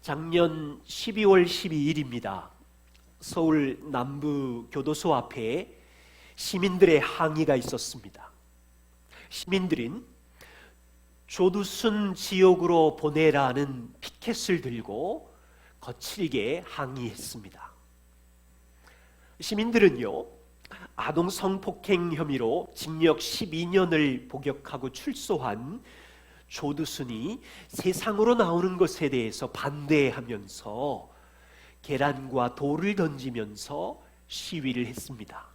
작년 12월 12일입니다. 서울 남부 교도소 앞에 시민들의 항의가 있었습니다. 시민들은 조두순 지옥으로 보내라는 피켓을 들고 거칠게 항의했습니다. 시민들은요, 아동 성폭행 혐의로 징역 12년을 복역하고 출소한 조두순이 세상으로 나오는 것에 대해서 반대하면서 계란과 돌을 던지면서 시위를 했습니다.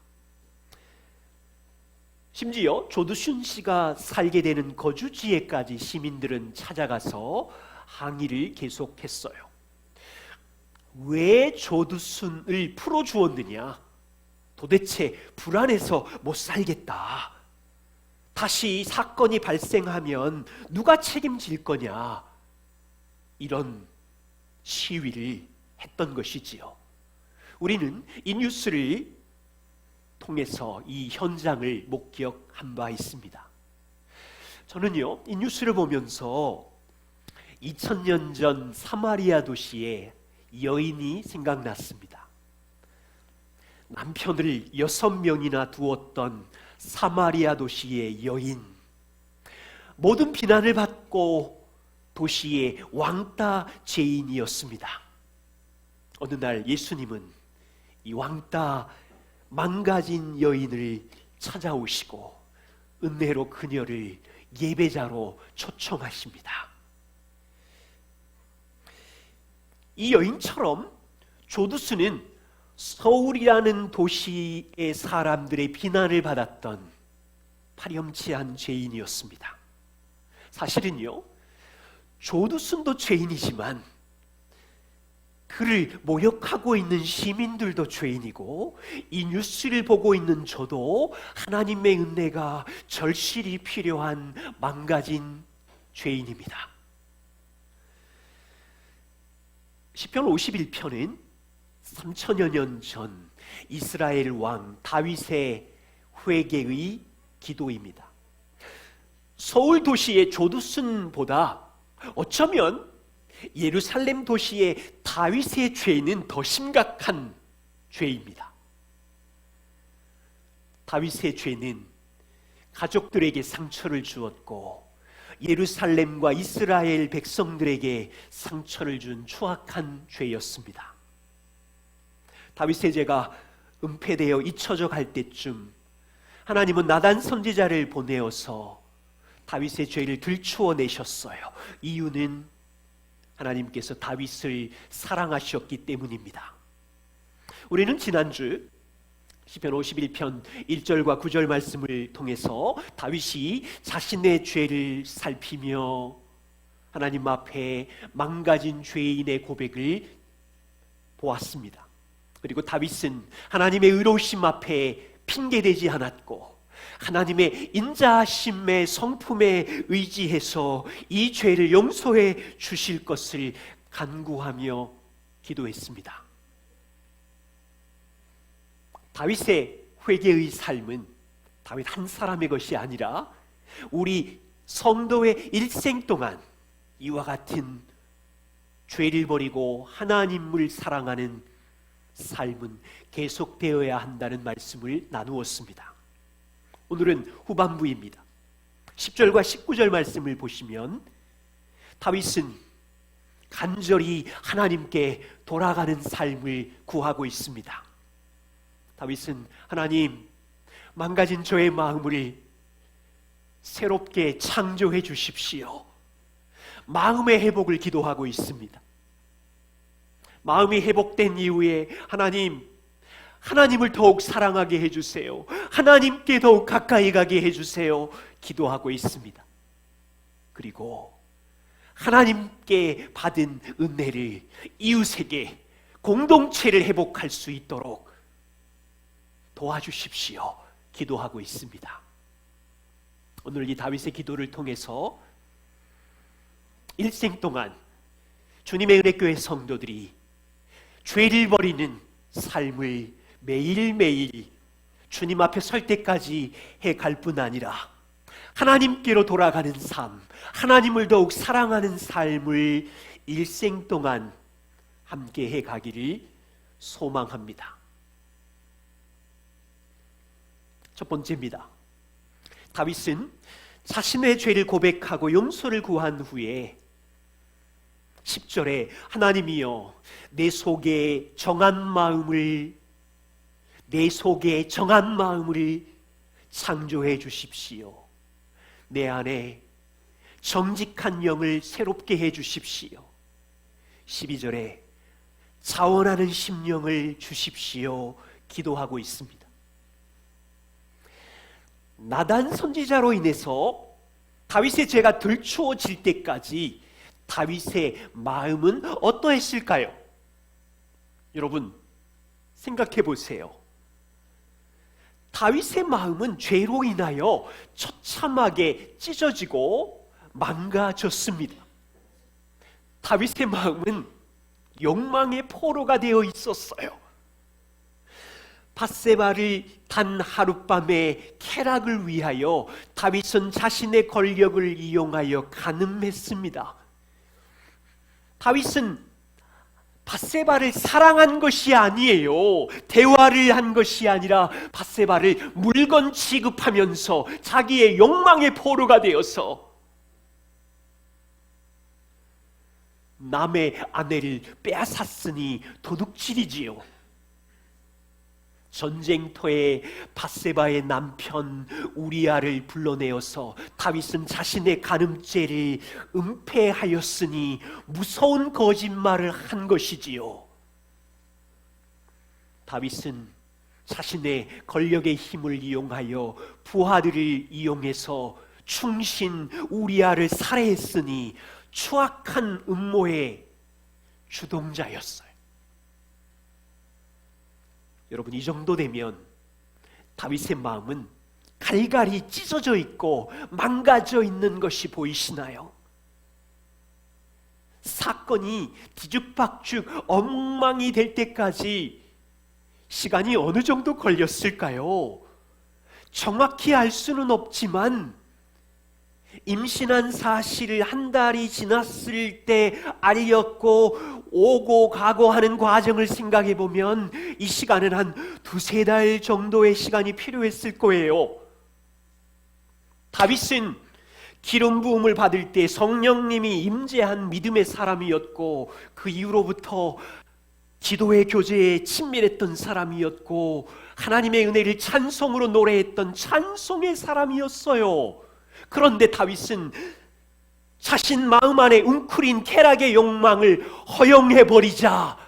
심지어 조두순 씨가 살게 되는 거주지에까지 시민들은 찾아가서 항의를 계속했어요. 왜 조두순을 풀어주었느냐? 도대체 불안해서 못 살겠다. 다시 사건이 발생하면 누가 책임질 거냐? 이런 시위를 했던 것이지요. 우리는 이 뉴스를 통해서 이 현장을 목격한 바 있습니다. 저는요, 이 뉴스를 보면서 2000년 전 사마리아 도시의 여인이 생각났습니다. 남편을 6명이나 두었던 사마리아 도시의 여인, 모든 비난을 받고 도시의 왕따 죄인이었습니다. 어느 날 예수님은 이 왕따 망가진 여인을 찾아오시고 은혜로 그녀를 예배자로 초청하십니다. 이 여인처럼 조두순은 서울이라는 도시의 사람들의 비난을 받았던 파렴치한 죄인이었습니다. 사실은요, 조두순도 죄인이지만 그를 모욕하고 있는 시민들도 죄인이고, 이 뉴스를 보고 있는 저도 하나님의 은혜가 절실히 필요한 망가진 죄인입니다. 시편 51편은 3000여 년 전 이스라엘 왕 다윗의 회개의 기도입니다. 서울 도시의 조두순보다 어쩌면 예루살렘 도시의 다윗의 죄는 더 심각한 죄입니다. 다윗의 죄는 가족들에게 상처를 주었고 예루살렘과 이스라엘 백성들에게 상처를 준 추악한 죄였습니다. 다윗의 죄가 은폐되어 잊혀져 갈 때쯤 하나님은 나단 선지자를 보내어서 다윗의 죄를 들추어내셨어요. 이유는 하나님께서 다윗을 사랑하셨기 때문입니다. 우리는 지난주 시편 51편 1절과 9절 말씀을 통해서 다윗이 자신의 죄를 살피며 하나님 앞에 망가진 죄인의 고백을 보았습니다. 그리고 다윗은 하나님의 의로우심 앞에 핑계대지 않았고 하나님의 인자하심의 성품에 의지해서 이 죄를 용서해 주실 것을 간구하며 기도했습니다. 다윗의 회개의 삶은 다윗 한 사람의 것이 아니라 우리 성도의 일생 동안 이와 같은 죄를 버리고 하나님을 사랑하는 삶은 계속되어야 한다는 말씀을 나누었습니다. 오늘은 후반부입니다. 10절과 19절 말씀을 보시면 다윗은 간절히 하나님께 돌아가는 삶을 구하고 있습니다. 다윗은 하나님, 망가진 저의 마음을 새롭게 창조해 주십시오. 마음의 회복을 기도하고 있습니다. 마음이 회복된 이후에 하나님을 더욱 사랑하게 해주세요. 하나님께 더욱 가까이 가게 해주세요. 기도하고 있습니다. 그리고 하나님께 받은 은혜를 이웃에게 공동체를 회복할 수 있도록 도와주십시오. 기도하고 있습니다. 오늘 이 다윗의 기도를 통해서 일생 동안 주님의 은혜교회 성도들이 죄를 버리는 삶을 매일매일 주님 앞에 설 때까지 해갈 뿐 아니라 하나님께로 돌아가는 삶, 하나님을 더욱 사랑하는 삶을 일생 동안 함께 해 가기를 소망합니다. 첫 번째입니다. 다윗은 자신의 죄를 고백하고 용서를 구한 후에 10절에 하나님이여 내 속에 정한 마음을 창조해 주십시오. 내 안에 정직한 영을 새롭게 해 주십시오. 12절에 자원하는 심령을 주십시오. 기도하고 있습니다. 나단 선지자로 인해서 다윗의 죄가 들추어질 때까지 다윗의 마음은 어떠했을까요? 여러분 생각해 보세요. 다윗의 마음은 죄로 인하여 처참하게 찢어지고 망가졌습니다. 다윗의 마음은 욕망의 포로가 되어 있었어요. 밧세바를 단 하룻밤의 쾌락을 위하여 다윗은 자신의 권력을 이용하여 간음했습니다. 다윗은 밧세바를 사랑한 것이 아니에요. 대화를 한 것이 아니라 밧세바를 물건 취급하면서 자기의 욕망의 포로가 되어서 남의 아내를 빼앗았으니 도둑질이지요. 전쟁터에 밧세바의 남편 우리아를 불러내어서 다윗은 자신의 간음죄를 은폐하였으니 무서운 거짓말을 한 것이지요. 다윗은 자신의 권력의 힘을 이용하여 부하들을 이용해서 충신 우리아를 살해했으니 추악한 음모의 주동자였어요. 여러분 이 정도 되면 다윗의 마음은 갈갈이 찢어져 있고 망가져 있는 것이 보이시나요? 사건이 뒤죽박죽 엉망이 될 때까지 시간이 어느 정도 걸렸을까요? 정확히 알 수는 없지만 임신한 사실을 한 달이 지났을 때 알렸고 오고 가고 하는 과정을 생각해 보면 이 시간은 한 두세 달 정도의 시간이 필요했을 거예요. 다윗은 기름 부음을 받을 때 성령님이 임재한 믿음의 사람이었고 그 이후로부터 기도의 교제에 친밀했던 사람이었고 하나님의 은혜를 찬송으로 노래했던 찬송의 사람이었어요. 그런데 다윗은 자신 마음 안에 웅크린 쾌락의 욕망을 허용해버리자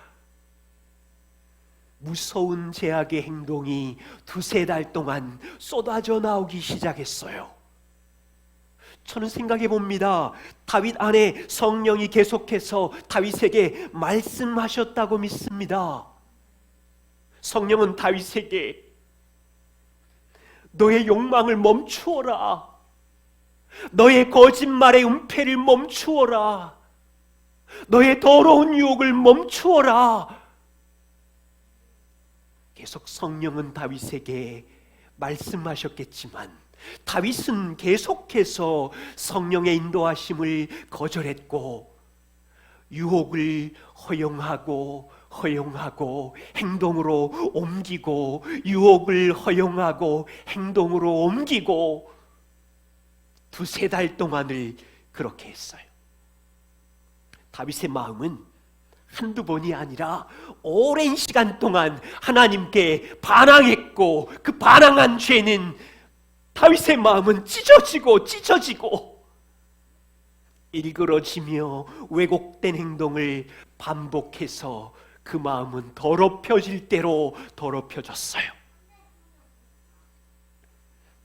무서운 제약의 행동이 두세 달 동안 쏟아져 나오기 시작했어요. 저는 생각해 봅니다. 다윗 안에 성령이 계속해서 다윗에게 말씀하셨다고 믿습니다. 성령은 다윗에게 너의 욕망을 멈추어라. 너의 거짓말의 은폐를 멈추어라. 너의 더러운 유혹을 멈추어라. 계속 성령은 다윗에게 말씀하셨겠지만 다윗은 계속해서 성령의 인도하심을 거절했고 유혹을 허용하고 행동으로 옮기고 유혹을 허용하고 행동으로 옮기고 두세 달 동안을 그렇게 했어요. 다윗의 마음은 한두 번이 아니라 오랜 시간 동안 하나님께 반항했고 그 반항한 죄는 다윗의 마음은 찢어지고 일그러지며 왜곡된 행동을 반복해서 그 마음은 더럽혀질 대로 더럽혀졌어요.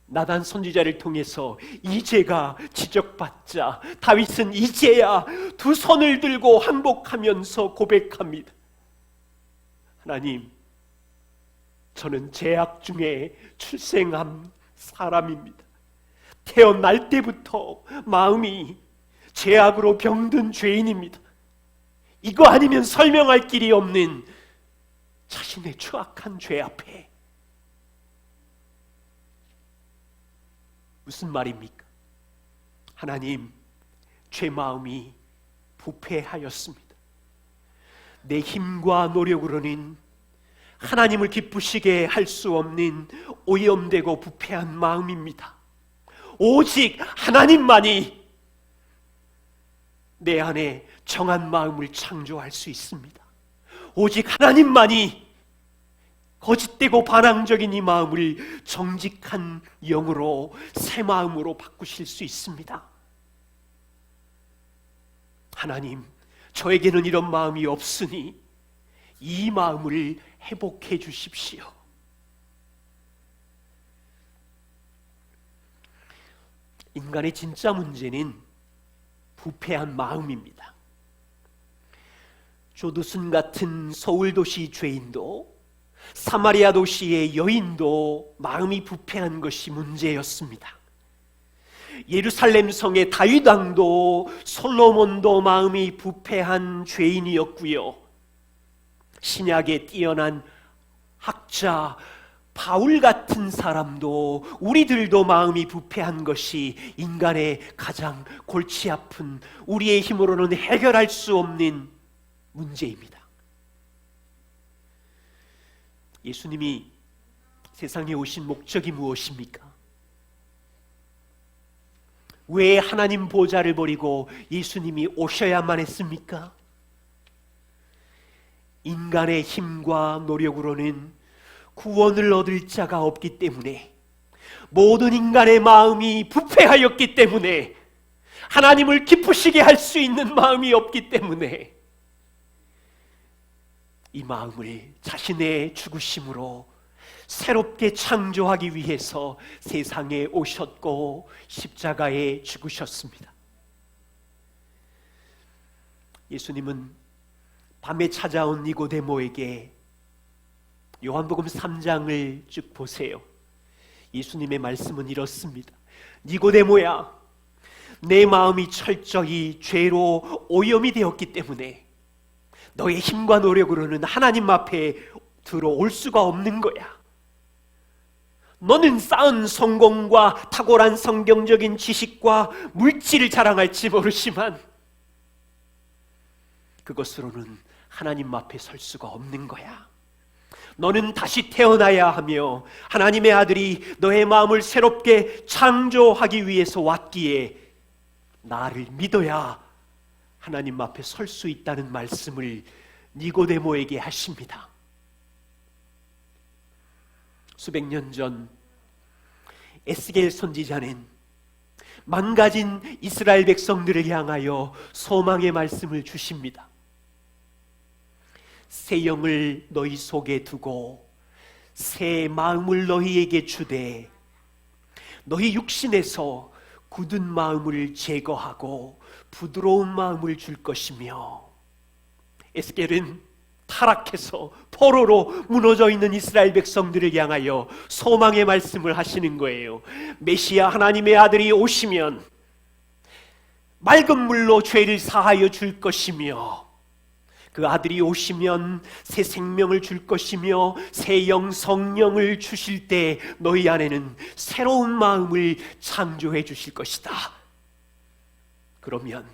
나단 선지자를 통해서 이 죄가 지적받자 다윗은 이제야 두 손을 들고 항복하면서 고백합니다. 하나님, 저는 죄악 중에 출생한 사람입니다. 태어날 때부터 마음이 죄악으로 병든 죄인입니다. 이거 아니면 설명할 길이 없는 자신의 추악한 죄 앞에 무슨 말입니까? 하나님, 제 마음이 부패하였습니다. 내 힘과 노력으로는 하나님을 기쁘시게 할 수 없는 오염되고 부패한 마음입니다. 오직 하나님만이 내 안에 정한 마음을 창조할 수 있습니다. 오직 하나님만이 거짓되고 반항적인 이 마음을 정직한 영으로, 새 마음으로 바꾸실 수 있습니다. 하나님, 저에게는 이런 마음이 없으니 이 마음을 회복해 주십시오. 인간의 진짜 문제는 부패한 마음입니다. 조두순 같은 서울도시 죄인도, 사마리아 도시의 여인도 마음이 부패한 것이 문제였습니다. 예루살렘 성의 다윗 왕도, 솔로몬도 마음이 부패한 죄인이었고요. 신약에 뛰어난 학자 바울 같은 사람도, 우리들도 마음이 부패한 것이 인간의 가장 골치 아픈, 우리의 힘으로는 해결할 수 없는 문제입니다. 예수님이 세상에 오신 목적이 무엇입니까? 왜 하나님 보좌를 버리고 예수님이 오셔야만 했습니까? 인간의 힘과 노력으로는 구원을 얻을 자가 없기 때문에, 모든 인간의 마음이 부패하였기 때문에, 하나님을 기쁘시게 할 수 있는 마음이 없기 때문에 이 마음을 자신의 죽으심으로 새롭게 창조하기 위해서 세상에 오셨고 십자가에 죽으셨습니다. 예수님은 밤에 찾아온 니고데모에게, 요한복음 3장을 쭉 보세요. 예수님의 말씀은 이렇습니다. 니고데모야, 내 마음이 철저히 죄로 오염이 되었기 때문에 너의 힘과 노력으로는 하나님 앞에 들어올 수가 없는 거야. 너는 쌓은 성공과 탁월한 성경적인 지식과 물질을 자랑할지 모르지만 그것으로는 하나님 앞에 설 수가 없는 거야. 너는 다시 태어나야 하며 하나님의 아들이 너의 마음을 새롭게 창조하기 위해서 왔기에 나를 믿어야 하나님 앞에 설 수 있다는 말씀을 니고데모에게 하십니다. 수백 년 전 에스겔 선지자는 망가진 이스라엘 백성들을 향하여 소망의 말씀을 주십니다. 새 영을 너희 속에 두고 새 마음을 너희에게 주되 너희 육신에서 굳은 마음을 제거하고 부드러운 마음을 줄 것이며, 에스겔은 타락해서 포로로 무너져 있는 이스라엘 백성들을 향하여 소망의 말씀을 하시는 거예요. 메시아 하나님의 아들이 오시면 맑은 물로 죄를 사하여 줄 것이며, 그 아들이 오시면 새 생명을 줄 것이며 새 영 성령을 주실 때 너희 안에는 새로운 마음을 창조해 주실 것이다. 그러면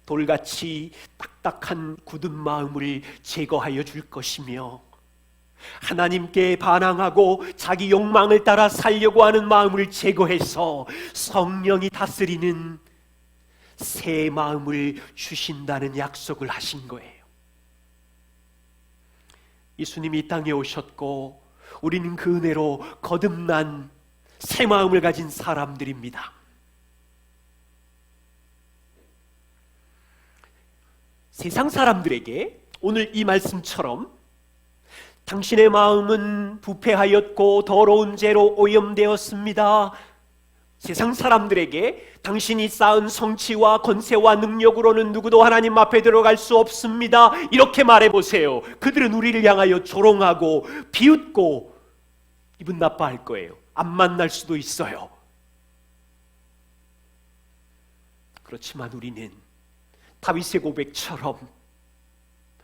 돌같이 딱딱한 굳은 마음을 제거하여 줄 것이며, 하나님께 반항하고 자기 욕망을 따라 살려고 하는 마음을 제거해서 성령이 다스리는 새 마음을 주신다는 약속을 하신 거예요. 예수님이 이 땅에 오셨고 우리는 그 은혜로 거듭난 새 마음을 가진 사람들입니다. 세상 사람들에게 오늘 이 말씀처럼 당신의 마음은 부패하였고 더러운 죄로 오염되었습니다. 세상 사람들에게 당신이 쌓은 성취와 권세와 능력으로는 누구도 하나님 앞에 들어갈 수 없습니다, 이렇게 말해보세요. 그들은 우리를 향하여 조롱하고 비웃고 기분 나빠할 거예요. 안 만날 수도 있어요. 그렇지만 우리는 다윗의 고백처럼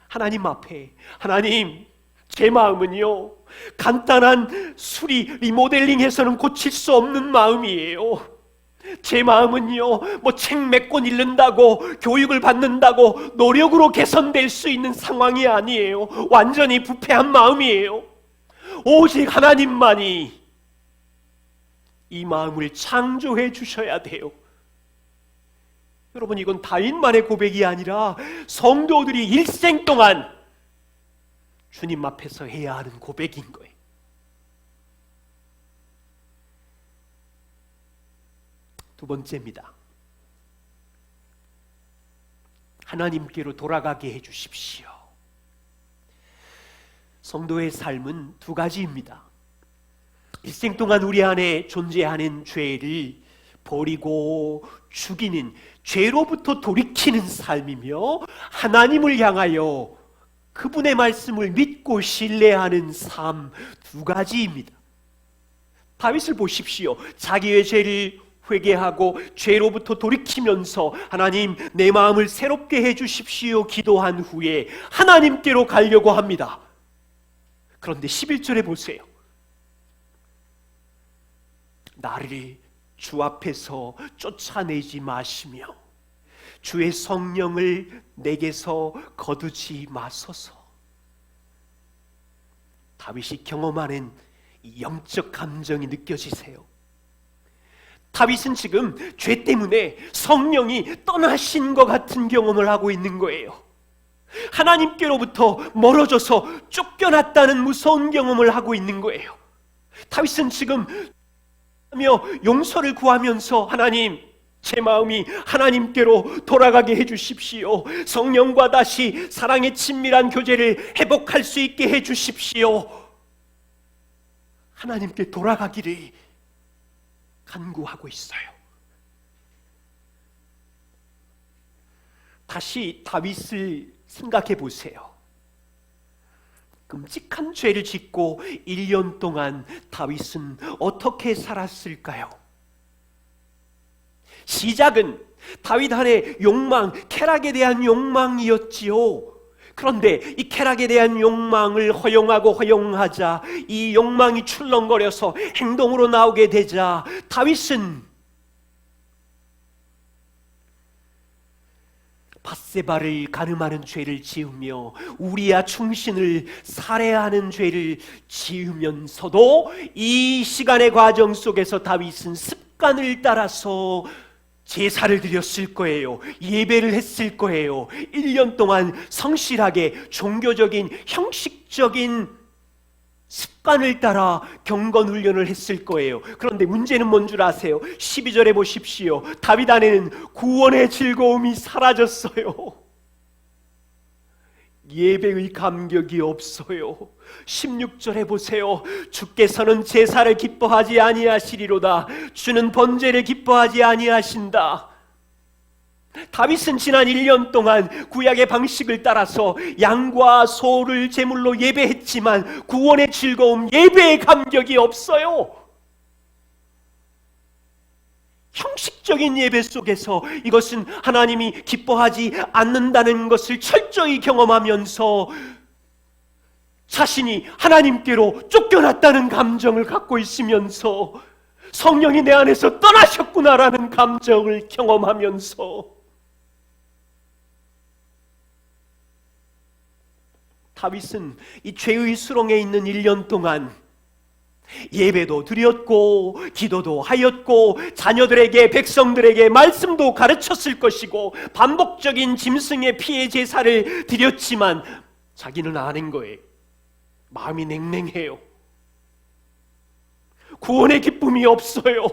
하나님 앞에, 하나님, 제 마음은요, 간단한 수리, 리모델링해서는 고칠 수 없는 마음이에요. 제 마음은요, 뭐 책 몇 권 읽는다고, 교육을 받는다고 노력으로 개선될 수 있는 상황이 아니에요. 완전히 부패한 마음이에요. 오직 하나님만이 이 마음을 창조해 주셔야 돼요. 여러분, 이건 다윗만의 고백이 아니라 성도들이 일생 동안 주님 앞에서 해야 하는 고백인 거예요. 두 번째입니다. 하나님께로 돌아가게 해주십시오. 성도의 삶은 두 가지입니다. 일생 동안 우리 안에 존재하는 죄를 버리고 죽이는, 죄로부터 돌이키는 삶이며, 하나님을 향하여 그분의 말씀을 믿고 신뢰하는 삶, 두 가지입니다. 다윗을 보십시오. 자기의 죄를 회개하고 죄로부터 돌이키면서 하나님, 내 마음을 새롭게 해주십시오 기도한 후에 하나님께로 가려고 합니다. 그런데 11절에 보세요. 나를 주 앞에서 쫓아내지 마시며 주의 성령을 내게서 거두지 마소서. 다윗이 경험하는 이 영적 감정이 느껴지세요? 다윗은 지금 죄 때문에 성령이 떠나신 것 같은 경험을 하고 있는 거예요. 하나님께로부터 멀어져서 쫓겨났다는 무서운 경험을 하고 있는 거예요. 다윗은 지금 용서를 구하면서, 하나님, 제 마음이 하나님께로 돌아가게 해주십시오. 성령과 다시 사랑의 친밀한 교제를 회복할 수 있게 해주십시오. 하나님께 돌아가기를 간구하고 있어요. 다시 다윗을 생각해 보세요. 끔찍한 죄를 짓고 1년 동안 다윗은 어떻게 살았을까요? 시작은 다윗 안의 욕망, 쾌락에 대한 욕망이었지요. 그런데 이 쾌락에 대한 욕망을 허용하자 이 욕망이 출렁거려서 행동으로 나오게 되자 다윗은 밧세바를 가늠하는 죄를 지으며 우리아 충신을 살해하는 죄를 지으면서도 이 시간의 과정 속에서 다윗은 습관을 따라서 제사를 드렸을 거예요. 예배를 했을 거예요. 1년 동안 성실하게 종교적인 형식적인 습관을 따라 경건 훈련을 했을 거예요. 그런데 문제는 뭔 줄 아세요? 12절에 보십시오. 다윗 안에는 구원의 즐거움이 사라졌어요. 예배의 감격이 없어요. 16절에 보세요. 주께서는 제사를 기뻐하지 아니하시리로다. 주는 번제를 기뻐하지 아니하신다. 다윗은 지난 1년 동안 구약의 방식을 따라서 양과 소를 제물로 예배했지만 구원의 즐거움, 예배의 감격이 없어요. 형식적인 예배 속에서 이것은 하나님이 기뻐하지 않는다는 것을 철저히 경험하면서 자신이 하나님께로 쫓겨났다는 감정을 갖고 있으면서 성령이 내 안에서 떠나셨구나라는 감정을 경험하면서 다윗은 이 죄의 수렁에 있는 1년 동안 예배도 드렸고 기도도 하였고 자녀들에게, 백성들에게 말씀도 가르쳤을 것이고 반복적인 짐승의 피의 제사를 드렸지만 자기는 아는 거예요. 마음이 냉랭해요. 구원의 기쁨이 없어요.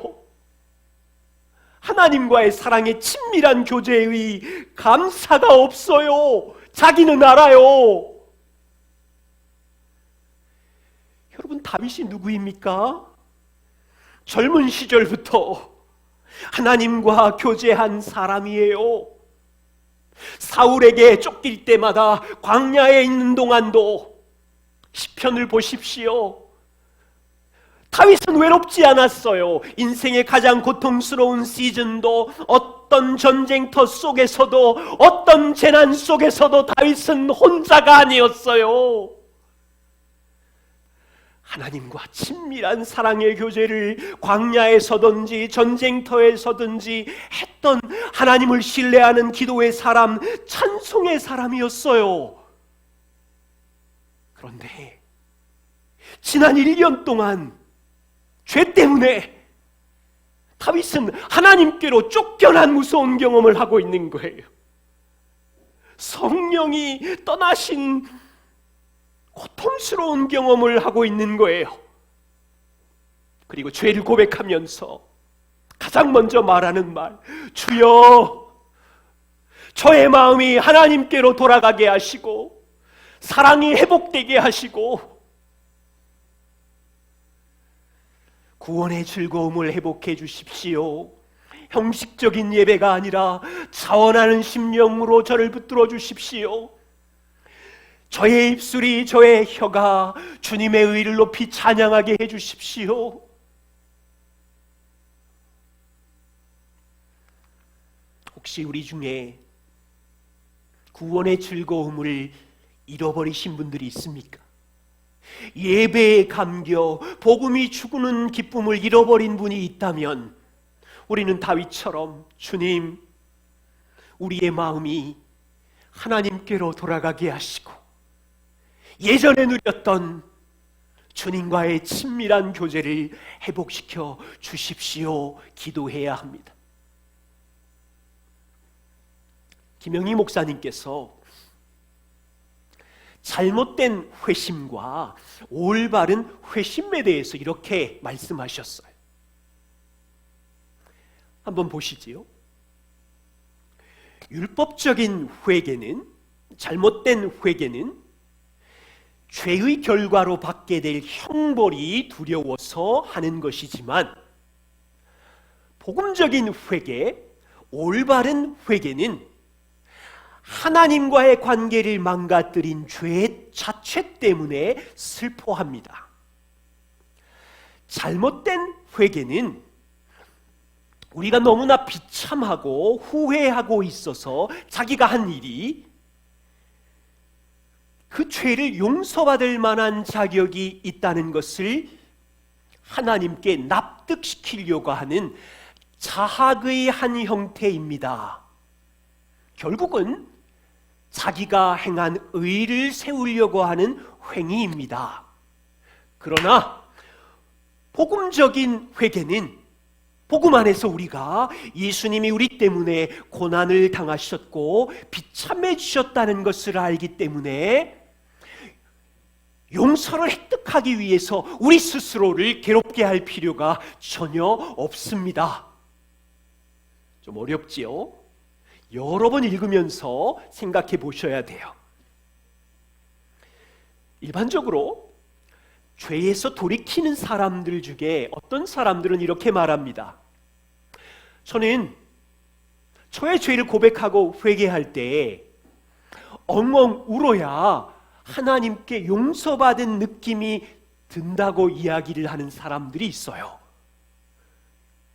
하나님과의 사랑의 친밀한 교제의 감사가 없어요. 자기는 알아요. 여러분, 다윗이 누구입니까? 젊은 시절부터 하나님과 교제한 사람이에요. 사울에게 쫓길 때마다 광야에 있는 동안도 시편을 보십시오. 다윗은 외롭지 않았어요. 인생의 가장 고통스러운 시즌도, 어떤 전쟁터 속에서도, 어떤 재난 속에서도 다윗은 혼자가 아니었어요. 하나님과 친밀한 사랑의 교제를 광야에서든지 전쟁터에서든지 했던 하나님을 신뢰하는 기도의 사람, 찬송의 사람이었어요. 그런데 지난 1년 동안 죄 때문에 다윗은 하나님께로 쫓겨난 무서운 경험을 하고 있는 거예요. 성령이 떠나신 고통스러운 경험을 하고 있는 거예요. 그리고 죄를 고백하면서 가장 먼저 말하는 말, 주여, 저의 마음이 하나님께로 돌아가게 하시고 사랑이 회복되게 하시고 구원의 즐거움을 회복해 주십시오. 형식적인 예배가 아니라 자원하는 심령으로 저를 붙들어 주십시오. 저의 입술이, 저의 혀가 주님의 의를 높이 찬양하게 해 주십시오. 혹시 우리 중에 구원의 즐거움을 잃어버리신 분들이 있습니까? 예배에 감겨 복음이 주구는 기쁨을 잃어버린 분이 있다면 우리는 다윗처럼 주님, 우리의 마음이 하나님께로 돌아가게 하시고 예전에 누렸던 주님과의 친밀한 교제를 회복시켜 주십시오. 기도해야 합니다. 김영희 목사님께서 잘못된 회심과 올바른 회심에 대해서 이렇게 말씀하셨어요. 한번 보시지요. 율법적인 회개는, 잘못된 회개는 죄의 결과로 받게 될 형벌이 두려워서 하는 것이지만, 복음적인 회개, 올바른 회개는 하나님과의 관계를 망가뜨린 죄 자체 때문에 슬퍼합니다. 잘못된 회개는 우리가 너무나 비참하고 후회하고 있어서 자기가 한 일이 그 죄를 용서받을 만한 자격이 있다는 것을 하나님께 납득시키려고 하는 자학의 한 형태입니다. 결국은 자기가 행한 의를 세우려고 하는 행위입니다. 그러나 복음적인 회개는 복음 안에서 우리가 예수님이 우리 때문에 고난을 당하셨고 비참해지셨다는 것을 알기 때문에 용서를 획득하기 위해서 우리 스스로를 괴롭게 할 필요가 전혀 없습니다. 좀 어렵지요? 여러 번 읽으면서 생각해 보셔야 돼요. 일반적으로 죄에서 돌이키는 사람들 중에 어떤 사람들은 이렇게 말합니다. 저는 저의 죄를 고백하고 회개할 때 엉엉 울어야 하나님께 용서받은 느낌이 든다고 이야기를 하는 사람들이 있어요.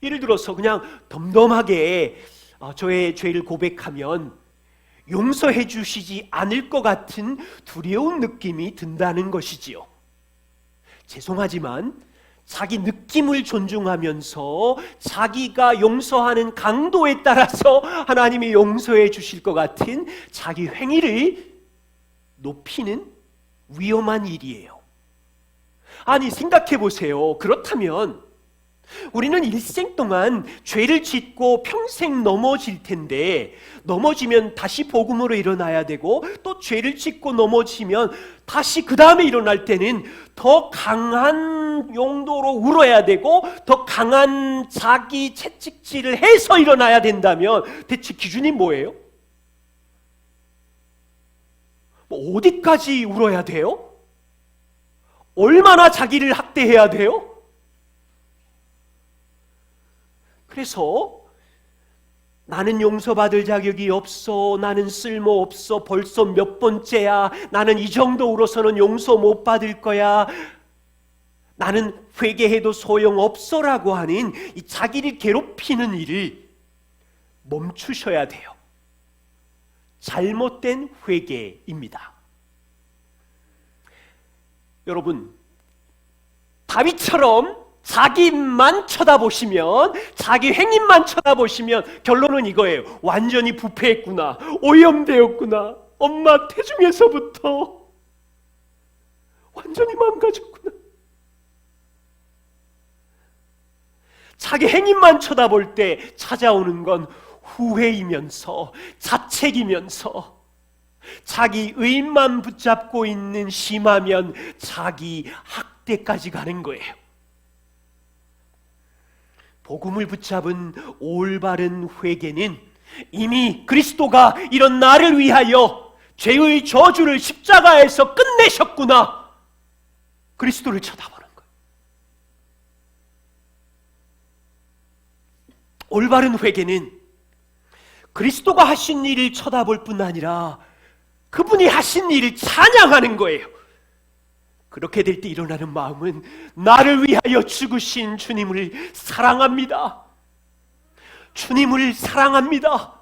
예를 들어서 그냥 덤덤하게 저의 죄를 고백하면 용서해 주시지 않을 것 같은 두려운 느낌이 든다는 것이지요. 죄송하지만 자기 느낌을 존중하면서 자기가 용서하는 강도에 따라서 하나님이 용서해 주실 것 같은 자기 행위를 높이는 위험한 일이에요. 아니, 생각해 보세요. 그렇다면 우리는 일생 동안 죄를 짓고 평생 넘어질 텐데, 넘어지면 다시 복음으로 일어나야 되고, 또 죄를 짓고 넘어지면 다시 그 다음에 일어날 때는 더 강한 용도로 울어야 되고 더 강한 자기 채찍질을 해서 일어나야 된다면 대체 기준이 뭐예요? 어디까지 울어야 돼요? 얼마나 자기를 학대해야 돼요? 그래서 나는 용서받을 자격이 없어, 나는 쓸모없어, 벌써 몇 번째야, 나는 이 정도 울어서는 용서 못 받을 거야, 나는 회개해도 소용없어 라고 하는 이 자기를 괴롭히는 일을 멈추셔야 돼요. 잘못된 회개입니다. 여러분, 다윗처럼 자기 입만 쳐다보시면, 자기 행위만 쳐다보시면 결론은 이거예요. 완전히 부패했구나, 오염되었구나, 엄마 태중에서부터 완전히 망가졌구나. 자기 행위만 쳐다볼 때 찾아오는 건 후회이면서 자책이면서, 자기 의인만 붙잡고 있는 심하면 자기 학대까지 가는 거예요. 복음을 붙잡은 올바른 회개는 이미 그리스도가 이런 나를 위하여 죄의 저주를 십자가에서 끝내셨구나, 그리스도를 쳐다보는 거예요. 올바른 회개는 그리스도가 하신 일을 쳐다볼 뿐 아니라 그분이 하신 일을 찬양하는 거예요. 그렇게 될 때 일어나는 마음은 나를 위하여 죽으신 주님을 사랑합니다. 주님을 사랑합니다.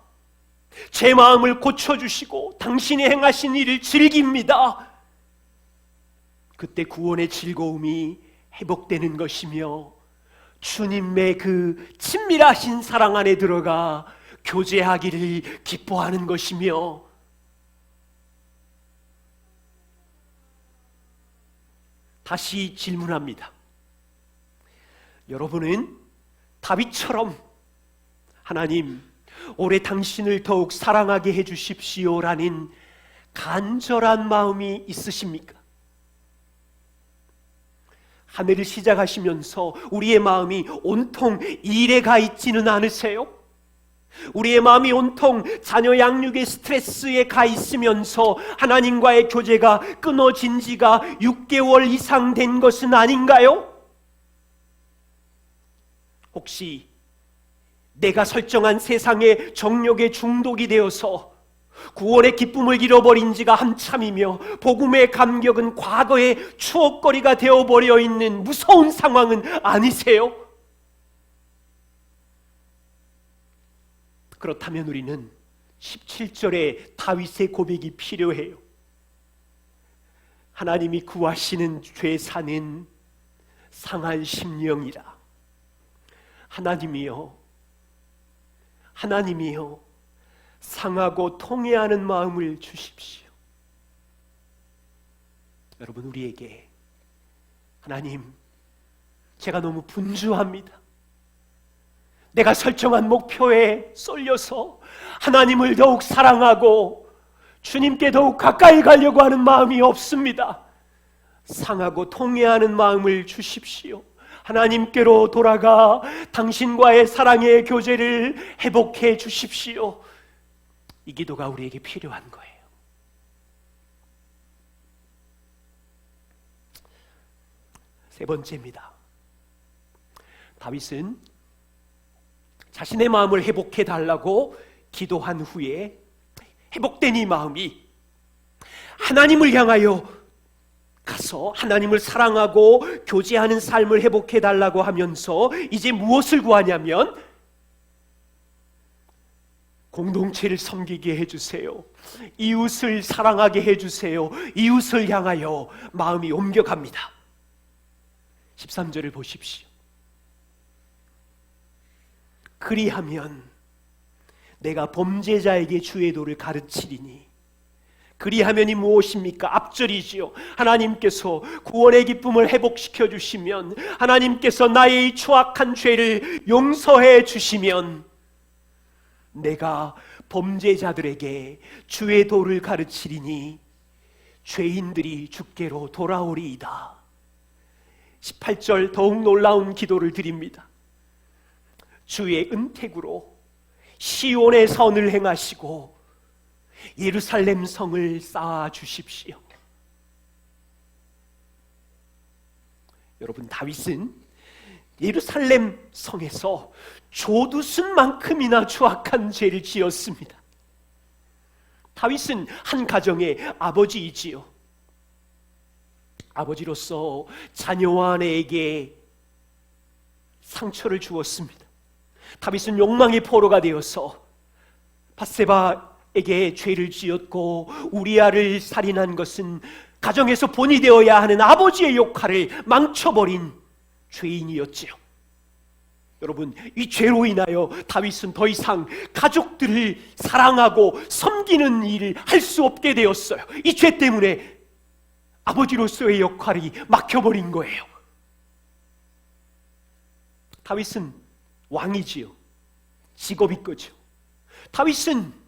제 마음을 고쳐주시고 당신이 행하신 일을 즐깁니다. 그때 구원의 즐거움이 회복되는 것이며, 주님의 그 친밀하신 사랑 안에 들어가 교제하기를 기뻐하는 것이며, 다시 질문합니다. 여러분은 다윗처럼 하나님, 올해 당신을 더욱 사랑하게 해주십시오라는 간절한 마음이 있으십니까? 한 해를 시작하시면서 우리의 마음이 온통 일에 가 있지는 않으세요? 우리의 마음이 온통 자녀 양육의 스트레스에 가 있으면서 하나님과의 교제가 끊어진 지가 6개월 이상 된 것은 아닌가요? 혹시 내가 설정한 세상의 정욕에 중독이 되어서 구원의 기쁨을 잃어버린 지가 한참이며 복음의 감격은 과거의 추억거리가 되어버려 있는 무서운 상황은 아니세요? 그렇다면 우리는 17절에 다윗의 고백이 필요해요. 하나님이 구하시는 죄사는 상한 심령이라. 하나님이여, 하나님이여, 상하고 통회하는 마음을 주십시오. 여러분, 우리에게 하나님, 제가 너무 분주합니다. 내가 설정한 목표에 쏠려서 하나님을 더욱 사랑하고 주님께 더욱 가까이 가려고 하는 마음이 없습니다. 상하고 통회하는 마음을 주십시오. 하나님께로 돌아가 당신과의 사랑의 교제를 회복해 주십시오. 이 기도가 우리에게 필요한 거예요. 세 번째입니다. 다윗은 자신의 마음을 회복해 달라고 기도한 후에 회복된 이 마음이 하나님을 향하여 가서 하나님을 사랑하고 교제하는 삶을 회복해 달라고 하면서 이제 무엇을 구하냐면, 공동체를 섬기게 해주세요. 이웃을 사랑하게 해주세요. 이웃을 향하여 마음이 옮겨갑니다. 13절을 보십시오. 그리하면 내가 범죄자에게 주의 도를 가르치리니. 그리하면이 무엇입니까? 앞절이지요. 하나님께서 구원의 기쁨을 회복시켜 주시면, 하나님께서 나의 이 추악한 죄를 용서해 주시면 내가 범죄자들에게 주의 도를 가르치리니 죄인들이 주께로 돌아오리이다. 18절 더욱 놀라운 기도를 드립니다. 주의 은택으로 시온의 선을 행하시고 예루살렘 성을 쌓아 주십시오. 여러분, 다윗은 예루살렘 성에서 조두순만큼이나 추악한 죄를 지었습니다. 다윗은 한 가정의 아버지이지요. 아버지로서 자녀와 아내에게 상처를 주었습니다. 다윗은 욕망의 포로가 되어서 밧세바에게 죄를 지었고 우리아를 살인한 것은 가정에서 본이 되어야 하는 아버지의 역할을 망쳐버린 죄인이었지요. 여러분, 이 죄로 인하여 다윗은 더 이상 가족들을 사랑하고 섬기는 일을 할 수 없게 되었어요. 이 죄 때문에 아버지로서의 역할이 막혀버린 거예요. 다윗은 왕이지요. 직업이 거죠. 다윗은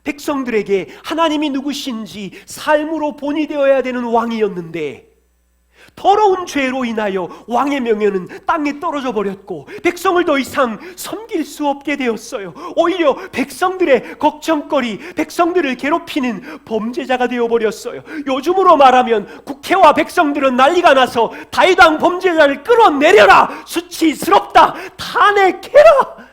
백성들에게 하나님이 누구신지 삶으로 본이 되어야 되는 왕이었는데, 더러운 죄로 인하여 왕의 명예는 땅에 떨어져 버렸고 백성을 더 이상 섬길 수 없게 되었어요. 오히려 백성들의 걱정거리, 백성들을 괴롭히는 범죄자가 되어버렸어요. 요즘으로 말하면 국회와 백성들은 난리가 나서 다윗 왕 범죄자를 끌어내려라, 수치스럽다, 탄핵해라.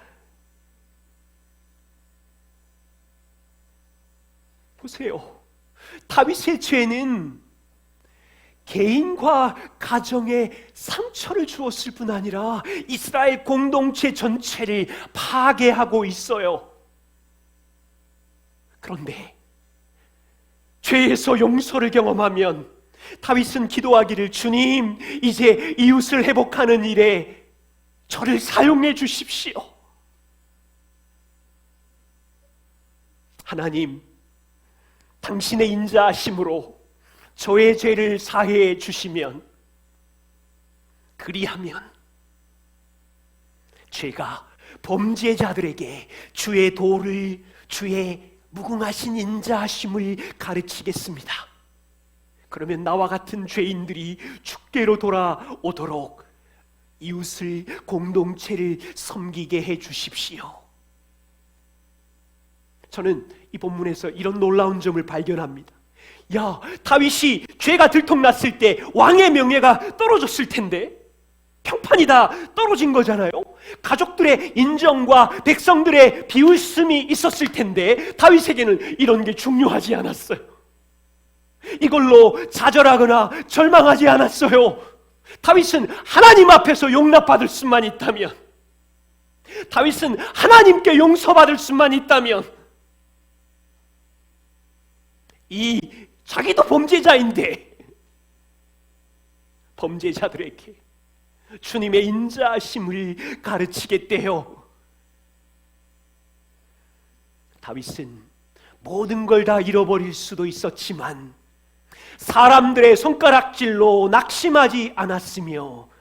보세요, 다윗의 죄는 개인과 가정에 상처를 주었을 뿐 아니라 이스라엘 공동체 전체를 파괴하고 있어요. 그런데 죄에서 용서를 경험하면 다윗은 기도하기를, 주님, 이제 이웃을 회복하는 일에 저를 사용해 주십시오. 하나님, 당신의 인자하심으로 저의 죄를 사해 주시면, 그리하면 죄가 범죄자들에게 주의 도를, 주의 무궁하신 인자하심을 가르치겠습니다. 그러면 나와 같은 죄인들이 주께로 돌아오도록 이웃을, 공동체를 섬기게 해 주십시오. 저는 이 본문에서 이런 놀라운 점을 발견합니다. 야, 다윗이 죄가 들통났을 때 왕의 명예가 떨어졌을 텐데, 평판이 다 떨어진 거잖아요. 가족들의 인정과 백성들의 비웃음이 있었을 텐데 다윗에게는 이런 게 중요하지 않았어요. 이걸로 좌절하거나 절망하지 않았어요. 다윗은 하나님 앞에서 용납받을 수만 있다면, 다윗은 하나님께 용서받을 수만 있다면, 이 자기도 범죄자인데 범죄자들에게 주님의 인자하심을 가르치겠대요. 다윗은 모든 걸 다 잃어버릴 수도 있었지만 사람들의 손가락질로 낙심하지 않았으며,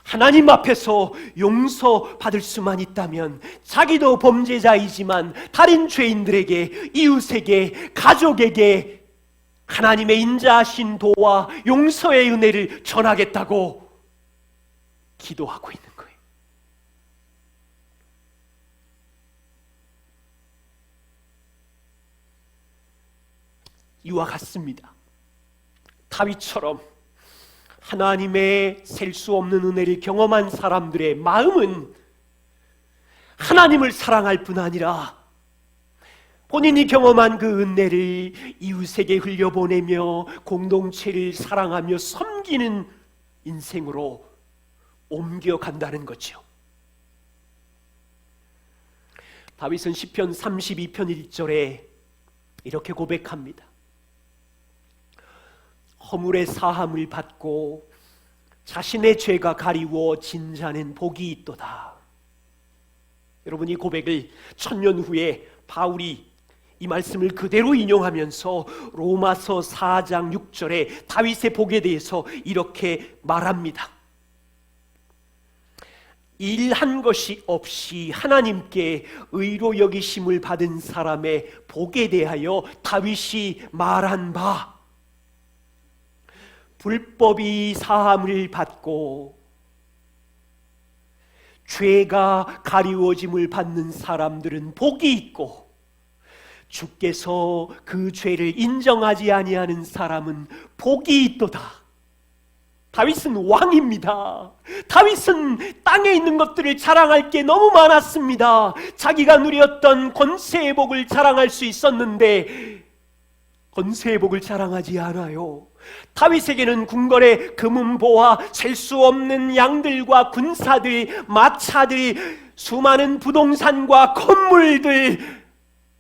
하나님 앞에서 용서받을 수만 있다면 자기도 범죄자이지만 다른 죄인들에게, 이웃에게, 가족에게 하나님의 인자하신 도와 용서의 은혜를 전하겠다고 기도하고 있는 거예요. 이와 같습니다. 다윗처럼 하나님의 셀 수 없는 은혜를 경험한 사람들의 마음은 하나님을 사랑할 뿐 아니라 본인이 경험한 그 은혜를 이웃에게 흘려보내며 공동체를 사랑하며 섬기는 인생으로 옮겨간다는 거죠. 다윗은 시편 32편 1절에 이렇게 고백합니다. 허물의 사함을 받고 자신의 죄가 가리워진 자는 복이 있도다. 여러분, 이 고백을 1000년 후에 바울이 이 말씀을 그대로 인용하면서 로마서 4장 6절에 다윗의 복에 대해서 이렇게 말합니다. 일한 것이 없이 하나님께 의로 여기심을 받은 사람의 복에 대하여 다윗이 말한 바, 불법이 사함을 받고 죄가 가리워짐을 받는 사람들은 복이 있고, 주께서 그 죄를 인정하지 아니하는 사람은 복이 있도다. 다윗은 왕입니다. 다윗은 땅에 있는 것들을 자랑할 게 너무 많았습니다. 자기가 누렸던 권세의 복을 자랑할 수 있었는데 권세의 복을 자랑하지 않아요. 다윗에게는 궁궐의 금은보화, 셀 수 없는 양들과 군사들, 마차들, 수많은 부동산과 건물들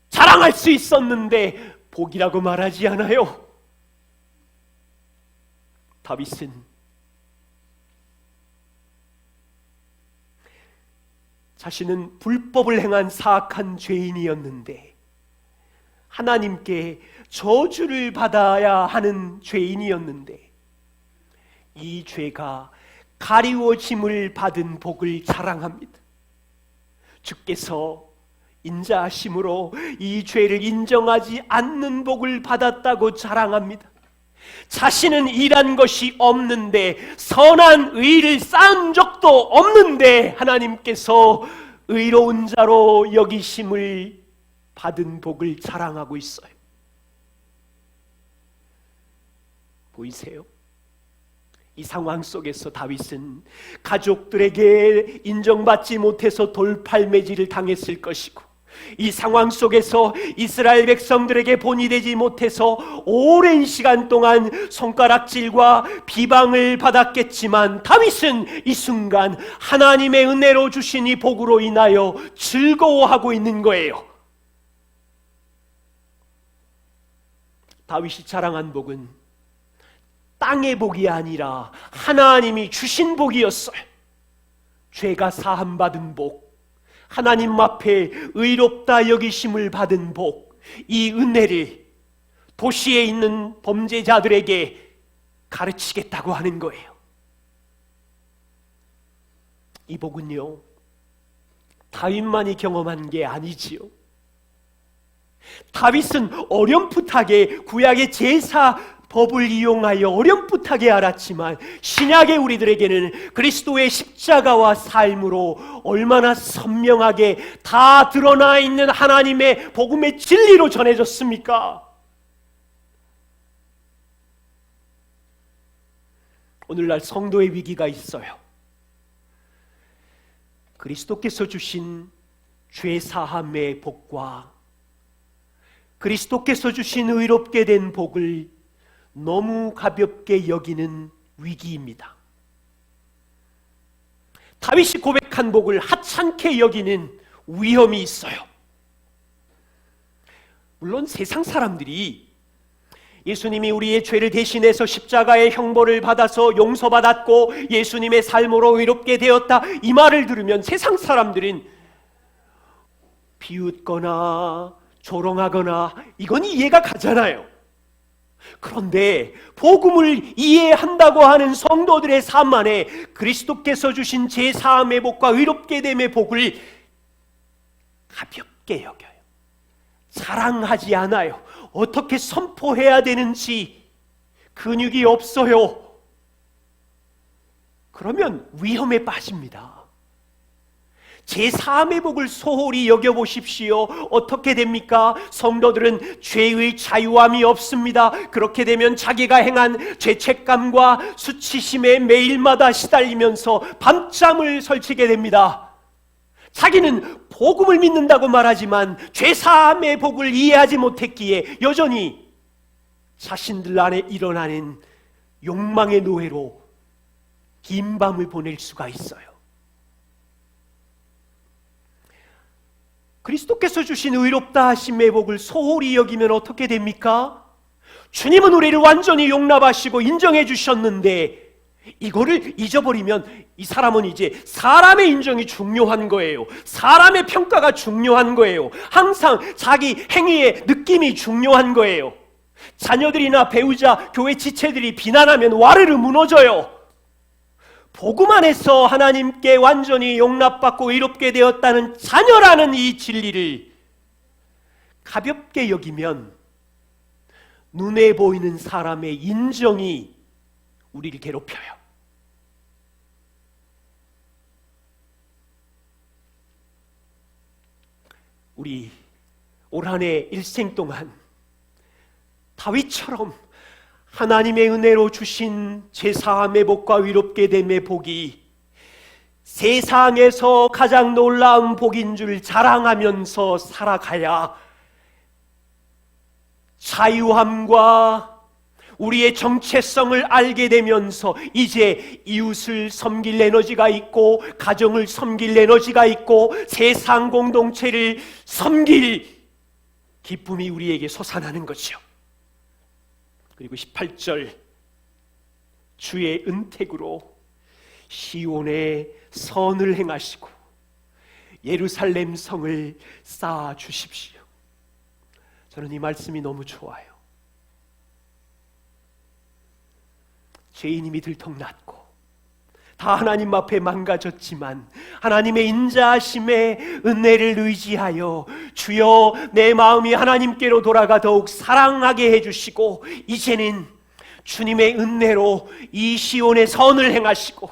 자랑할 수 있었는데 복이라고 말하지 않아요. 다윗은 자신은 불법을 행한 사악한 죄인이었는데 하나님께 저주를 받아야 하는 죄인이었는데 이 죄가 가리워짐을 받은 복을 자랑합니다. 주께서 인자하심으로 이 죄를 인정하지 않는 복을 받았다고 자랑합니다. 자신은 일한 것이 없는데, 선한 의를 쌓은 적도 없는데 하나님께서 의로운 자로 여기심을 받은 복을 자랑하고 있어요. 보이세요? 이 상황 속에서 다윗은 가족들에게 인정받지 못해서 돌팔매질을 당했을 것이고, 이 상황 속에서 이스라엘 백성들에게 본이 되지 못해서 오랜 시간 동안 손가락질과 비방을 받았겠지만, 다윗은 이 순간 하나님의 은혜로 주신 이 복으로 인하여 즐거워하고 있는 거예요. 다윗이 자랑한 복은 땅의 복이 아니라 하나님이 주신 복이었어요. 죄가 사함받은 복, 하나님 앞에 의롭다 여기심을 받은 복, 이 은혜를 도시에 있는 범죄자들에게 가르치겠다고 하는 거예요. 이 복은요, 다윗만이 경험한 게 아니지요. 다윗은 어렴풋하게 구약의 제사 법을 이용하여 어렴풋하게 알았지만, 신약의 우리들에게는 그리스도의 십자가와 삶으로 얼마나 선명하게 다 드러나 있는 하나님의 복음의 진리로 전해졌습니까? 오늘날 성도의 위기가 있어요. 그리스도께서 주신 죄사함의 복과 그리스도께서 주신 의롭게 된 복을 너무 가볍게 여기는 위기입니다. 다윗이 고백한 복을 하찮게 여기는 위험이 있어요. 물론 세상 사람들이 예수님이 우리의 죄를 대신해서 십자가의 형벌을 받아서 용서받았고 예수님의 삶으로 의롭게 되었다, 이 말을 들으면 세상 사람들은 비웃거나 조롱하거나 이건 이해가 가잖아요. 그런데 복음을 이해한다고 하는 성도들의 삶 안에 그리스도께서 주신 제사함의 복과 의롭게 됨의 복을 가볍게 여겨요. 자랑하지 않아요. 어떻게 선포해야 되는지 근육이 없어요. 그러면 위험에 빠집니다. 제사함의 복을 소홀히 여겨보십시오. 어떻게 됩니까? 성도들은 죄의 자유함이 없습니다. 그렇게 되면 자기가 행한 죄책감과 수치심에 매일마다 시달리면서 밤잠을 설치게 됩니다. 자기는 복음을 믿는다고 말하지만 죄사함의 복을 이해하지 못했기에 여전히 자신들 안에 일어나는 욕망의 노예로 긴 밤을 보낼 수가 있어요. 그리스도께서 주신 의롭다 하심의 복을 소홀히 여기면 어떻게 됩니까? 주님은 우리를 완전히 용납하시고 인정해 주셨는데 이거를 잊어버리면 이 사람은 이제 사람의 인정이 중요한 거예요. 사람의 평가가 중요한 거예요. 항상 자기 행위의 느낌이 중요한 거예요. 자녀들이나 배우자, 교회 지체들이 비난하면 와르르 무너져요. 복음 안에서 하나님께 완전히 용납받고 의롭게 되었다는 자녀라는 이 진리를 가볍게 여기면 눈에 보이는 사람의 인정이 우리를 괴롭혀요. 우리 올 한 해 일생 동안 다윗처럼 하나님의 은혜로 주신 제사함의 복과 의롭게 됨의 복이 세상에서 가장 놀라운 복인 줄 자랑하면서 살아가야 자유함과 우리의 정체성을 알게 되면서 이제 이웃을 섬길 에너지가 있고 가정을 섬길 에너지가 있고 세상 공동체를 섬길 기쁨이 우리에게 솟아나는 거죠. 그리고 18절 주의 은택으로 시온에 선을 행하시고 예루살렘 성을 쌓아 주십시오. 저는 이 말씀이 너무 좋아요. 죄인임이 들통났고 다 하나님 앞에 망가졌지만 하나님의 인자하심의 은혜를 의지하여 주여 내 마음이 하나님께로 돌아가 더욱 사랑하게 해주시고 이제는 주님의 은혜로 이 시온의 선을 행하시고,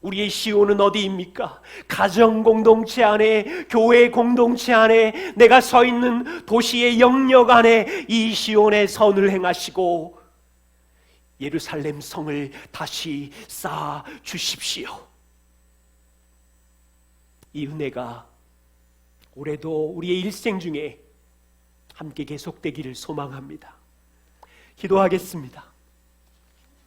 우리의 시온은 어디입니까? 가정 공동체 안에, 교회 공동체 안에, 내가 서 있는 도시의 영역 안에 이 시온의 선을 행하시고 예루살렘 성을 다시 쌓아 주십시오. 이 은혜가 올해도 우리의 일생 중에 함께 계속되기를 소망합니다. 기도하겠습니다.